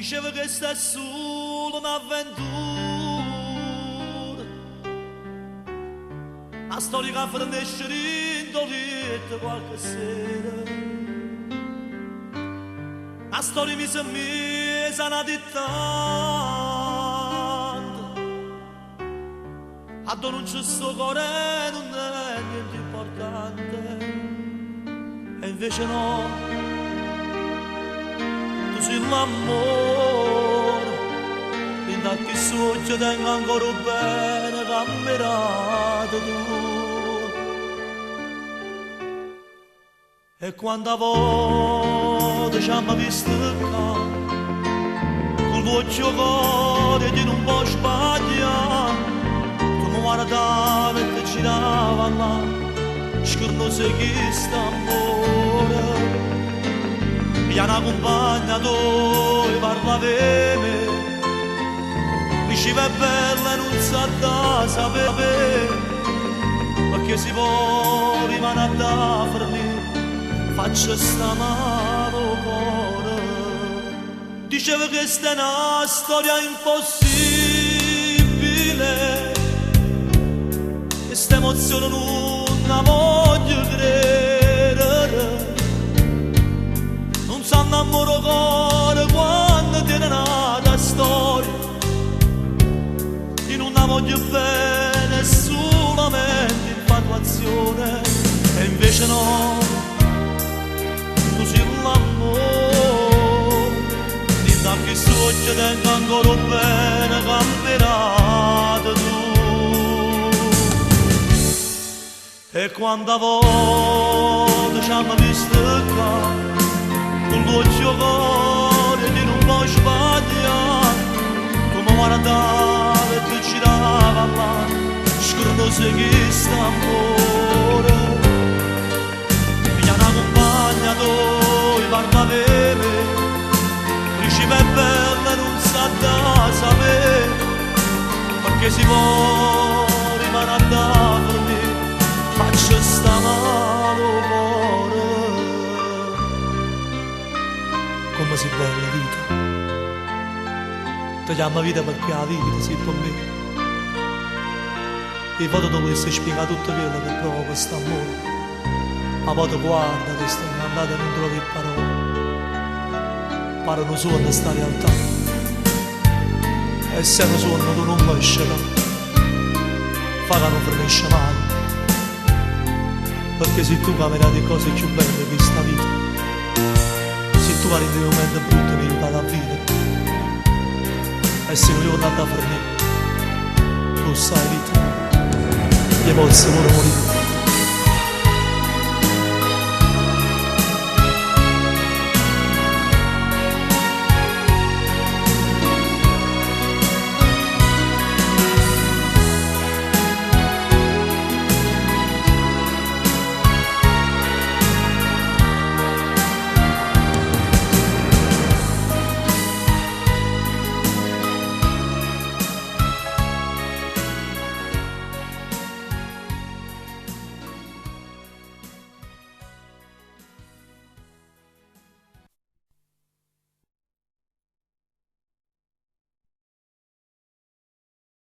Diceva che sta solo un'avventura, la storia che finisce indolita qualche sera, la storia mi si è messa una dittante, a non c'è sto cuore non è niente importante, e invece no. Tu sei l'amore, e da chi soggia tengo ancora bene cammerato tu. E quando a volte ci hanno visto qua, con il tuo cuore di non può sbagliare, tu mi guardavi e ti girava là, scorno sei chi sta amore. E una compagna dove parlavi, diceva è bella e non sa da sapere, perché si può rimanere da fermi, faccia sta mano cuore. Diceva che sta è una storia impossibile, che sta emozione non la voglio credere. Innamoro cuore quando tiene nata storia, io non la voglio bene, solamente infatuazione, e invece no, tu sei l'amore, di da che soggia tengo ancora bene campionato tu. E quando a volte ci hanno visto qua, con il tuo cuore di non può sbagliare, tu mi guardavi e ti girava là, scorno sei chi sta amore. E una compagna dove parlavi, diceva è bella e non sa da sapere, perché si può rimanere da per me, faccio sta mano cuore. Come si bella la vita, ti chiama vita perché la vita sei per me, e vado dovessi spiegare tutto quello che provo questo amore, ma poi ti guarda, ti stai andando e non trovi parole, pare un suono sta realtà, e se un suono tu non puoi scegliere, fa che non finisce mai, perché se tu camerai di cose più belle di questa vita, tu guardi in un momento brutto mi aiuta a vivere, e se non io andate a fornire, tu sai vita, e poi se vuole morire.